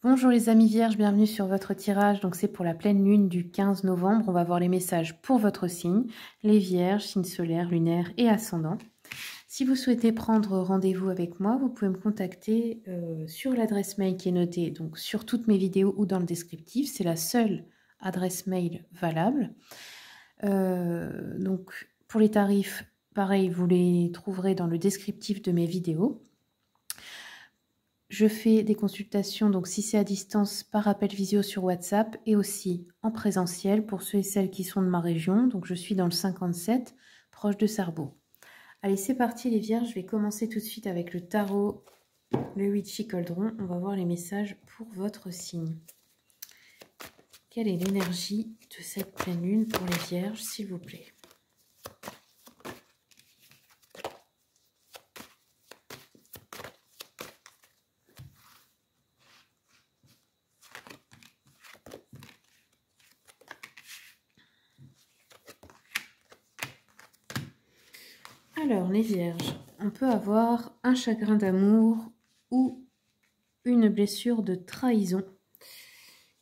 Bonjour les amis vierges, bienvenue sur votre tirage. Donc c'est pour la pleine lune du 15 novembre. On va voir les messages pour votre signe, les vierges, signe solaire, lunaire et ascendant. Si vous souhaitez prendre rendez-vous avec moi, vous pouvez me contacter sur l'adresse mail qui est notée donc sur toutes mes vidéos ou dans le descriptif. C'est la seule adresse mail valable. Donc pour les tarifs, pareil, vous les trouverez dans le descriptif de mes vidéos. Je fais des consultations, donc si c'est à distance, par appel visio sur WhatsApp et aussi en présentiel pour ceux et celles qui sont de ma région. Donc je suis dans le 57, proche de Sarrebourg. Allez, c'est parti les vierges, je vais commencer tout de suite avec le tarot, le Witchy Cauldron. On va voir les messages pour votre signe. Quelle est l'énergie de cette pleine lune pour les vierges, s'il vous plaît ? Alors, les vierges, on peut avoir un chagrin d'amour ou une blessure de trahison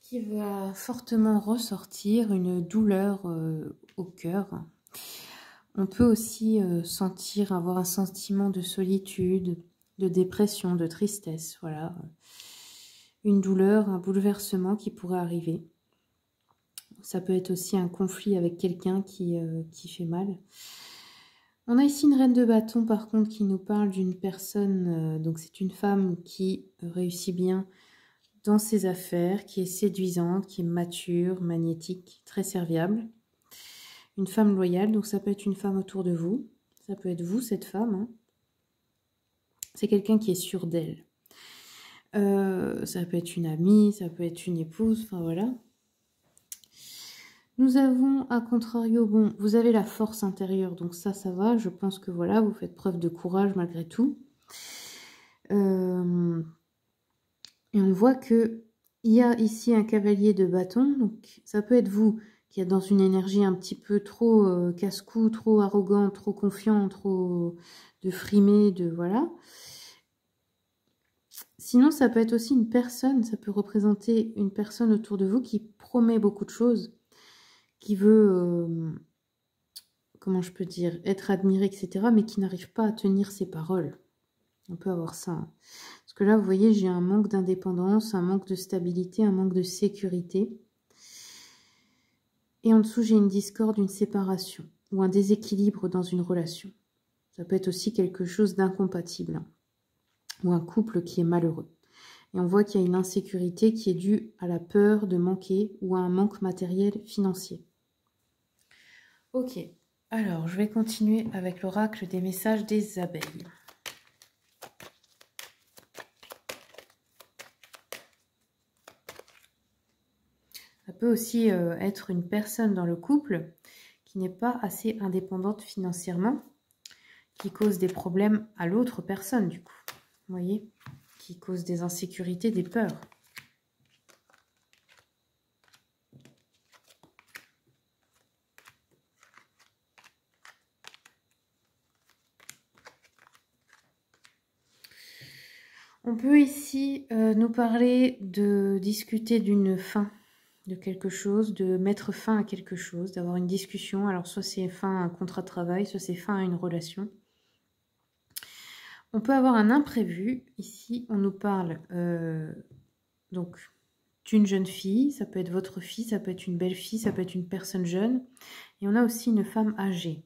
qui va fortement ressortir, une douleur au cœur. On peut aussi avoir un sentiment de solitude, de dépression, de tristesse, voilà. Une douleur, un bouleversement qui pourrait arriver. Ça peut être aussi un conflit avec quelqu'un qui fait mal. On a ici une reine de bâton par contre qui nous parle d'une personne, donc c'est une femme qui réussit bien dans ses affaires, qui est séduisante, qui est mature, magnétique, très serviable. Une femme loyale, donc ça peut être une femme autour de vous, ça peut être vous cette femme. Hein. C'est quelqu'un qui est sûr d'elle. Ça peut être une amie, ça peut être une épouse, enfin voilà. Nous avons, à contrario, bon, vous avez la force intérieure, donc ça va. Je pense que voilà, vous faites preuve de courage malgré tout. Et on voit qu'il y a ici un cavalier de bâton, donc ça peut être vous qui êtes dans une énergie un petit peu trop casse-cou, trop arrogant, trop confiant, trop de frimé, de voilà. Sinon, ça peut être aussi une personne, ça peut représenter une personne autour de vous qui promet beaucoup de choses, qui veut, comment je peux dire, être admiré, etc., mais qui n'arrive pas à tenir ses paroles. On peut avoir ça. Parce que là, vous voyez, j'ai un manque d'indépendance, un manque de stabilité, un manque de sécurité. Et en dessous, j'ai une discorde, une séparation, ou un déséquilibre dans une relation. Ça peut être aussi quelque chose d'incompatible, hein, ou un couple qui est malheureux. Et on voit qu'il y a une insécurité qui est due à la peur de manquer ou à un manque matériel financier. Ok, alors je vais continuer avec l'oracle des messages des abeilles. Ça peut aussi être une personne dans le couple qui n'est pas assez indépendante financièrement, qui cause des problèmes à l'autre personne du coup, vous voyez, qui cause des insécurités, des peurs. On peut ici nous parler de discuter d'une fin de quelque chose, de mettre fin à quelque chose, d'avoir une discussion. Alors soit c'est fin à un contrat de travail, soit c'est fin à une relation. On peut avoir un imprévu. Ici, on nous parle donc d'une jeune fille. Ça peut être votre fille, ça peut être une belle fille, ça peut être une personne jeune. Et on a aussi une femme âgée.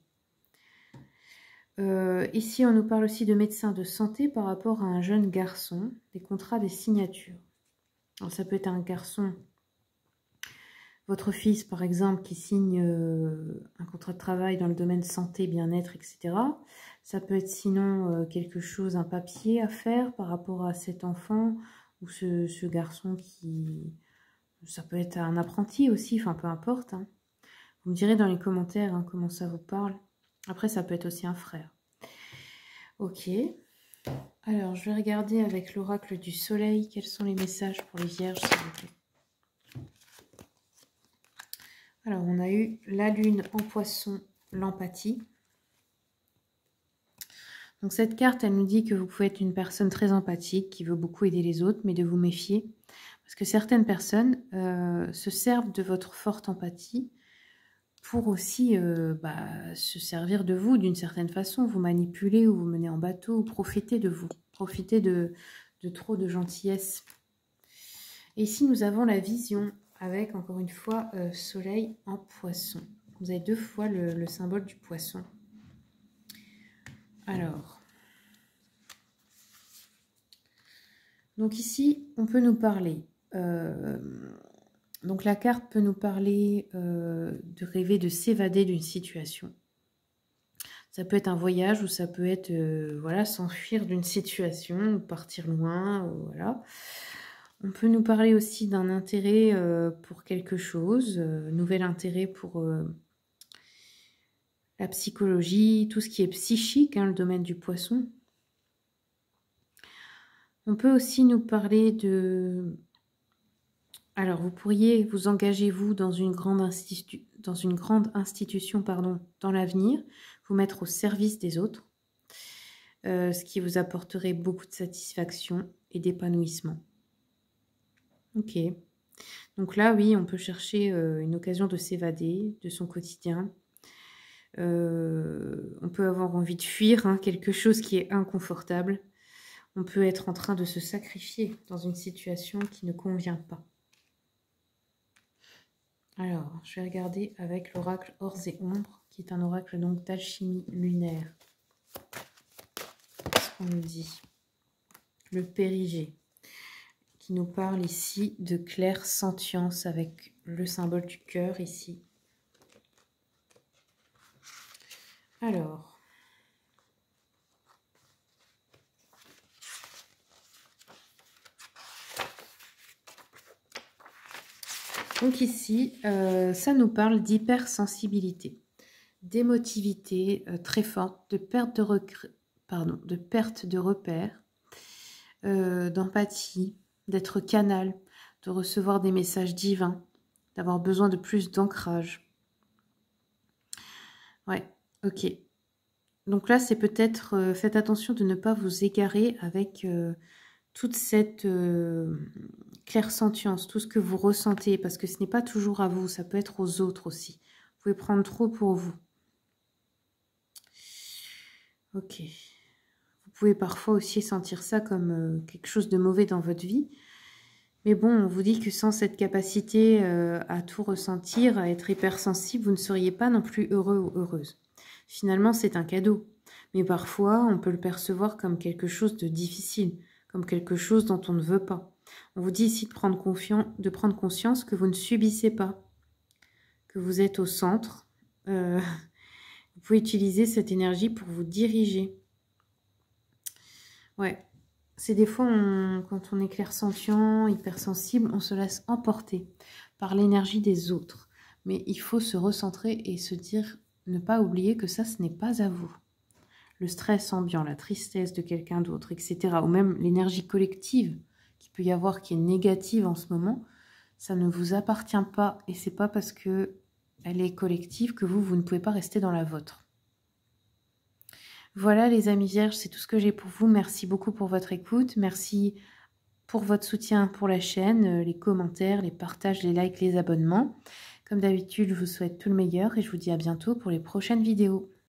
Ici, on nous parle aussi de médecin de santé par rapport à un jeune garçon, des contrats, des signatures. Alors, ça peut être un garçon, votre fils par exemple, qui signe un contrat de travail dans le domaine santé, bien-être, etc. Ça peut être sinon quelque chose, un papier à faire par rapport à cet enfant ou ce garçon qui... Ça peut être un apprenti aussi, enfin peu importe. Hein. Vous me direz dans les commentaires hein, comment ça vous parle. Après, ça peut être aussi un frère. Ok, alors je vais regarder avec l'oracle du soleil quels sont les messages pour les vierges s'il vous plaît. Alors on a eu la lune en poisson, l'empathie. Donc cette carte elle nous dit que vous pouvez être une personne très empathique qui veut beaucoup aider les autres mais de vous méfier Parce que certaines personnes se servent de votre forte empathie pour aussi se servir de vous d'une certaine façon, vous manipuler ou vous mener en bateau, ou profiter de vous, profiter de trop de gentillesse. Et ici, nous avons la vision avec, encore une fois, soleil en poisson. Vous avez 2 fois le symbole du poisson. Alors, donc ici, on peut nous parler. Donc la carte peut nous parler de rêver de s'évader d'une situation. Ça peut être un voyage ou ça peut être voilà, s'enfuir d'une situation ou partir loin. Voilà. On peut nous parler aussi d'un intérêt pour quelque chose, nouvel intérêt pour la psychologie, tout ce qui est psychique, hein, le domaine du poisson. On peut aussi nous parler de... Alors, vous pourriez vous engager, vous, dans une grande institution dans l'avenir, vous mettre au service des autres, ce qui vous apporterait beaucoup de satisfaction et d'épanouissement. Ok. Donc là, oui, on peut chercher une occasion de s'évader de son quotidien. On peut avoir envie de fuir hein, quelque chose qui est inconfortable. On peut être en train de se sacrifier dans une situation qui ne convient pas. Alors, je vais regarder avec l'oracle Ors et Ombres, qui est un oracle donc d'alchimie lunaire. Qu'est-ce qu'on nous dit? Le Périgée, qui nous parle ici de claire sentience avec le symbole du cœur ici. Alors... Donc ici, ça nous parle d'hypersensibilité, d'émotivité très forte, de perte de repères, d'empathie, d'être canal, de recevoir des messages divins, d'avoir besoin de plus d'ancrage. Ouais, ok. Donc là, c'est peut-être, faites attention de ne pas vous égarer avec toute cette clairsentience, tout ce que vous ressentez, parce que ce n'est pas toujours à vous, ça peut être aux autres aussi. Vous pouvez prendre trop pour vous. Ok. Vous pouvez parfois aussi sentir ça comme quelque chose de mauvais dans votre vie. Mais bon, on vous dit que sans cette capacité à tout ressentir, à être hypersensible, vous ne seriez pas non plus heureux ou heureuse. Finalement, c'est un cadeau. Mais parfois, on peut le percevoir comme quelque chose de difficile, comme quelque chose dont on ne veut pas. On vous dit ici de prendre conscience que vous ne subissez pas, que vous êtes au centre. Vous pouvez utiliser cette énergie pour vous diriger. Ouais, c'est des fois, quand on est clairsentient, hypersensible, on se laisse emporter par l'énergie des autres. Mais il faut se recentrer et se dire, ne pas oublier que ça, ce n'est pas à vous. Le stress ambiant, la tristesse de quelqu'un d'autre, etc. Ou même l'énergie collective qu'il peut y avoir qui est négative en ce moment, ça ne vous appartient pas. Et c'est pas parce que elle est collective que vous ne pouvez pas rester dans la vôtre. Voilà les amis vierges, c'est tout ce que j'ai pour vous. Merci beaucoup pour votre écoute. Merci pour votre soutien pour la chaîne, les commentaires, les partages, les likes, les abonnements. Comme d'habitude, je vous souhaite tout le meilleur et je vous dis à bientôt pour les prochaines vidéos.